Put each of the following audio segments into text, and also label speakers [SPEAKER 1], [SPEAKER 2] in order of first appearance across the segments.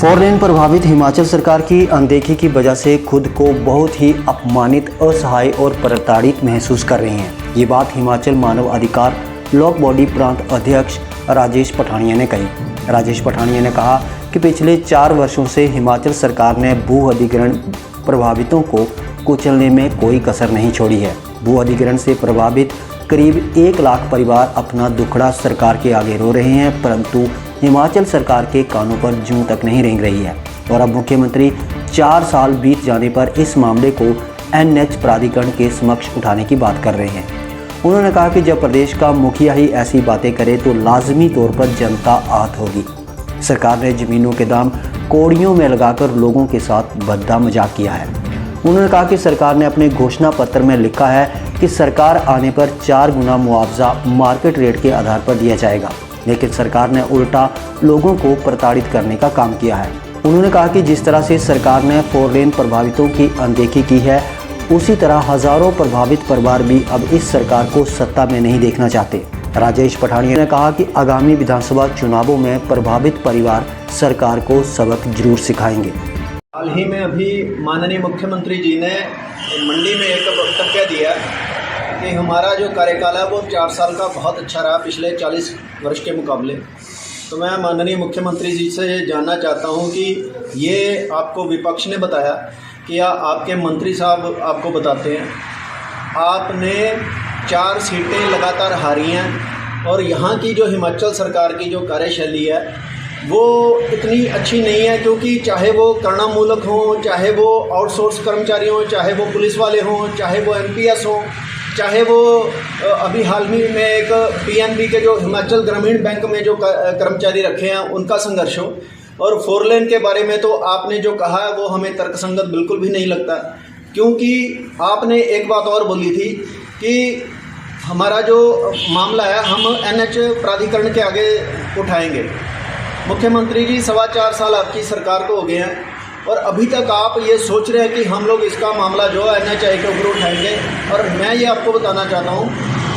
[SPEAKER 1] Four lane प्रभावित हिमाचल सरकार की अनदेखी की वजह से खुद को बहुत ही अपमानित, असहाय और प्रताड़ित महसूस कर रहे हैं। ये बात हिमाचल मानव अधिकार लॉक बॉडी प्रांत अध्यक्ष राजेश पठानिया ने कही। राजेश पठानिया ने कहा कि पिछले 4 वर्षों से हिमाचल सरकार ने भू अधिग्रहण प्रभावितों को कुचलने में कोई कसर नहीं छोड़ी है। भू अधिग्रहण से प्रभावित करीब 1 लाख परिवार अपना दुखड़ा सरकार के आगे रो रहे हैं, परंतु हिमाचल सरकार के कानों पर जूं तक नहीं रेंग रही है। और अब मुख्यमंत्री 4 साल बीत जाने पर इस मामले को एनएच प्राधिकरण के समक्ष उठाने की बात कर रहे हैं। उन्होंने कहा कि जब प्रदेश का मुखिया ही ऐसी बातें करे तो लाजमी तौर पर जनता आहत होगी। सरकार ने जमीनों के दाम कौड़ियों में लगाकर लोगों के साथ भद्दा मजाक किया है। उन्होंने कहा कि सरकार ने अपने घोषणा पत्र में लिखा है कि सरकार आने पर 4 गुना मुआवजा मार्केट रेट के आधार पर दिया जाएगा, लेकिन सरकार ने उल्टा लोगों को प्रताड़ित करने का काम किया है। उन्होंने कहा कि जिस तरह से सरकार ने 4 लेन प्रभावितों की अनदेखी की है, उसी तरह हजारों प्रभावित परिवार भी अब इस सरकार को सत्ता में नहीं देखना चाहते। राजेश पठानिया ने कहा कि आगामी विधानसभा चुनावों में प्रभावित परिवार सरकार को सबक जरूर सिखाएंगे।
[SPEAKER 2] हाल ही में अभी माननीय मुख्यमंत्री जी ने मंडी में एक वक्तव्य दिया कि हमारा जो कार्यकाल है वो 4 साल का बहुत अच्छा रहा पिछले 40 वर्ष के मुकाबले। तो मैं माननीय मुख्यमंत्री जी से जानना चाहता हूं कि ये आपको विपक्ष ने बताया कि या आपके मंत्री साहब आपको बताते हैं। आपने 4 सीटें लगातार हारी हैं और यहाँ की जो हिमाचल सरकार की जो कार्यशैली है वो इतनी अच्छी नहीं है, क्योंकि चाहे वो करणामूलक हों, चाहे वो आउटसोर्स कर्मचारी हों, चाहे वो पुलिस वाले हों, चाहे वो एमपीएस हों, चाहे वो अभी हाल में एक पीएनबी के जो हिमाचल ग्रामीण बैंक में जो कर्मचारी रखे हैं उनका संघर्ष हो। और 4 लेन के बारे में तो आपने जो कहा है वो हमें तर्कसंगत बिल्कुल भी नहीं लगता, क्योंकि आपने एक बात और बोली थी कि हमारा जो मामला है हम एनएच प्राधिकरण के आगे उठाएंगे। मुख्यमंत्री जी 4.25 साल आपकी सरकार को हो गए हैं और अभी तक आप ये सोच रहे हैं कि हम लोग इसका मामला जो है एनएचआई के ऊपर उठाएंगे। और मैं ये आपको बताना चाहता हूँ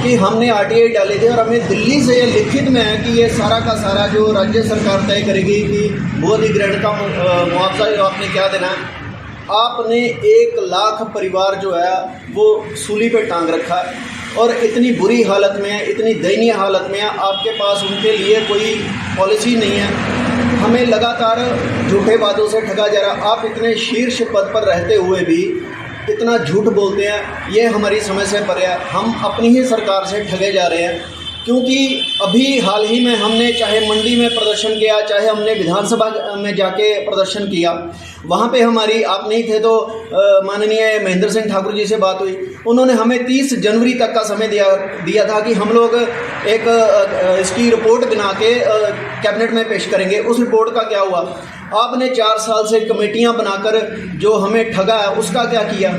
[SPEAKER 2] कि हमने आरटीआई डाले थे और हमें दिल्ली से ये लिखित में है कि ये सारा का सारा जो राज्य सरकार तय करेगी कि भू अधिग्रहण का मुआवजा जो आपने क्या देना है। आपने 1 लाख परिवार जो है वो सूली पे टांग रखा है और इतनी बुरी हालत में है, इतनी दयनीय हालत में है, आपके पास उनके लिए कोई पॉलिसी नहीं है। हमें लगातार झूठे वादों से ठगा जा रहा। आप इतने शीर्ष पद पर रहते हुए भी इतना झूठ बोलते हैं, ये हमारी समझ से परे है। हम अपनी ही सरकार से ठगे जा रहे हैं, क्योंकि अभी हाल ही में हमने चाहे मंडी में प्रदर्शन किया, चाहे हमने विधानसभा में जाके प्रदर्शन किया, वहाँ पे हमारी आप नहीं थे तो माननीय महेंद्र सिंह ठाकुर जी से बात हुई। उन्होंने हमें 30 जनवरी तक का समय दिया था कि हम लोग एक इसकी रिपोर्ट बना के कैबिनेट में पेश करेंगे। उस रिपोर्ट का क्या हुआ? आपने 4 साल से कमेटियाँ बनाकर जो हमें ठगा है उसका क्या किया?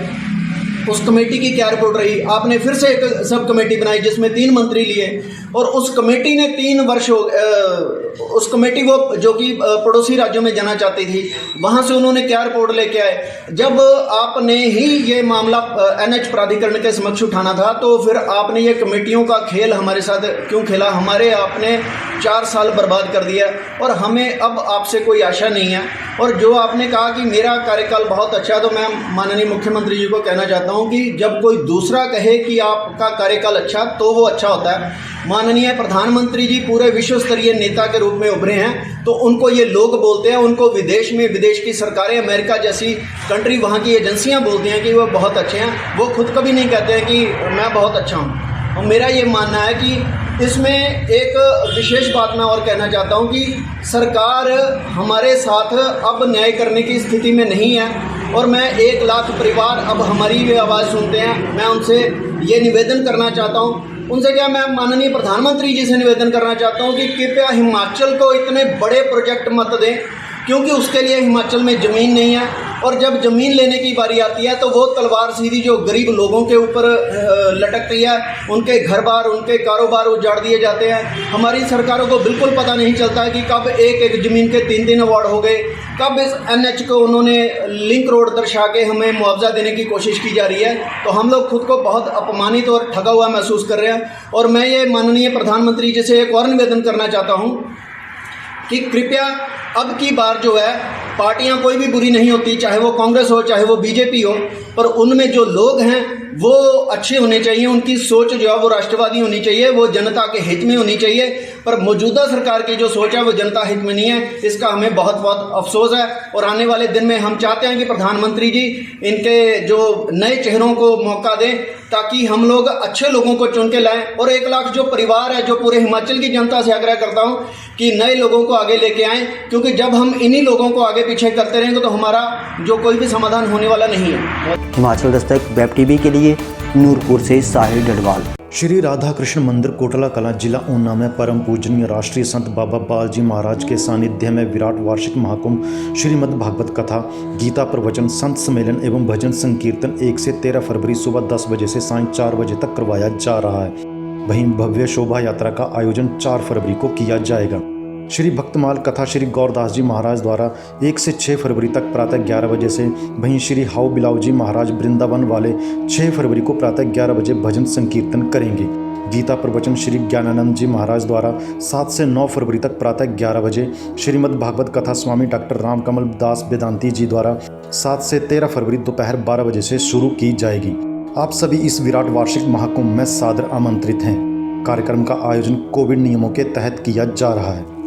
[SPEAKER 2] उस कमेटी की क्या रिपोर्ट रही? आपने फिर से एक सब कमेटी बनाई जिसमें 3 मंत्री लिए और उस कमेटी ने 3 वर्ष उस कमेटी वो जो कि पड़ोसी राज्यों में जाना चाहती थी, वहाँ से उन्होंने क्या रिपोर्ट लेके आए? जब आपने ही ये मामला एनएच प्राधिकरण के समक्ष उठाना था तो फिर आपने ये कमेटियों का खेल हमारे साथ क्यों खेला? हमारे आपने 4 साल बर्बाद कर दिया और हमें अब आपसे कोई आशा नहीं है। और जो आपने कहा कि मेरा कार्यकाल बहुत अच्छा है, तो मैं माननीय मुख्यमंत्री जी को कहना चाहता हूं कि जब कोई दूसरा कहे कि आपका कार्यकाल अच्छा तो वो अच्छा होता है। माननीय प्रधानमंत्री जी पूरे विश्व स्तरीय नेता के रूप में उभरे हैं, तो उनको ये लोग बोलते हैं, उनको विदेश की सरकारें, अमेरिका जैसी कंट्री, वहाँ की एजेंसियाँ बोलती हैं कि वो बहुत अच्छे हैं। वो खुद कभी नहीं कहते हैं कि मैं बहुत अच्छा हूँ। और मेरा ये मानना है कि इसमें एक विशेष बात मैं और कहना चाहता हूँ कि सरकार हमारे साथ अब न्याय करने की स्थिति में नहीं है और मैं 1 लाख परिवार अब हमारी भी आवाज़ सुनते हैं। मैं उनसे ये निवेदन करना चाहता हूँ, उनसे क्या, मैं माननीय प्रधानमंत्री जी से निवेदन करना चाहता हूँ कि कृपया हिमाचल को इतने बड़े प्रोजेक्ट मत दें, क्योंकि उसके लिए हिमाचल में ज़मीन नहीं है। और जब ज़मीन लेने की बारी आती है तो वो तलवार सीधी जो गरीब लोगों के ऊपर लटकती है, उनके घर बार, उनके कारोबार उजाड़ दिए जाते हैं। हमारी सरकारों को बिल्कुल पता नहीं चलता है कि कब एक ज़मीन के 3 अवार्ड हो गए, कब इस एनएच को उन्होंने लिंक रोड दर्शा के हमें मुआवजा देने की कोशिश की जा रही है। तो हम लोग खुद को बहुत अपमानित और ठगा हुआ महसूस कर रहे हैं। और मैं ये माननीय प्रधानमंत्री जी से एक और निवेदन करना चाहता हूँ कि कृपया अब की बार जो है, पार्टियां कोई भी बुरी नहीं होती, चाहे वो कांग्रेस हो चाहे वो बीजेपी हो, पर उनमें जो लोग हैं वो अच्छे होने चाहिए, उनकी सोच जो है वो राष्ट्रवादी होनी चाहिए, वो जनता के हित में होनी चाहिए। पर मौजूदा सरकार की जो सोच है वो जनता हित में नहीं है, इसका हमें बहुत बहुत अफसोस है। और आने वाले दिन में हम चाहते हैं कि प्रधानमंत्री जी इनके जो नए चेहरों को मौका दें, ताकि हम लोग अच्छे लोगों को चुन के लाएं। और 1 लाख जो परिवार है, जो पूरे हिमाचल की जनता से आग्रह करता हूं कि नए लोगों को आगे लेके आएं, क्योंकि जब हम इन्हीं लोगों को आगे पीछे करते रहेंगे तो हमारा जो कोई भी समाधान होने वाला नहीं है।
[SPEAKER 1] हिमाचल दस्तक वेब टीवी के लिए नूरपुर से साहिल डडवाल।
[SPEAKER 3] श्री राधा कृष्ण मंदिर कोटला कला जिला ऊना में परम पूजनीय राष्ट्रीय संत बाबा बालजी महाराज के सानिध्य में विराट वार्षिक महाकुंभ श्रीमद् भागवत कथा, गीता प्रवचन, संत सम्मेलन एवं भजन संकीर्तन 1 से 13 फरवरी सुबह 10 बजे से सायं 4 बजे तक करवाया जा रहा है। वहीं भव्य शोभा यात्रा का आयोजन 4 फरवरी को किया जाएगा। श्री भक्तमाल कथा श्री गौरदास जी महाराज द्वारा 1 से 6 फरवरी तक प्रातः 11 बजे से, वहीं श्री हाउ बिलाव जी महाराज वृंदावन वाले 6 फरवरी को प्रातः 11 बजे भजन संकीर्तन करेंगे। गीता प्रवचन श्री ज्ञानानंद जी महाराज द्वारा 7 से 9 फरवरी तक प्रातः 11 बजे, श्रीमद् भागवत कथा स्वामी डॉक्टर रामकमल दास वेदांती जी द्वारा 7 से 13 फरवरी दोपहर 12 बजे से शुरू की जाएगी। आप सभी इस विराट वार्षिक महाकुंभ में सादर आमंत्रित हैं। कार्यक्रम का आयोजन कोविड नियमों के तहत किया जा रहा है।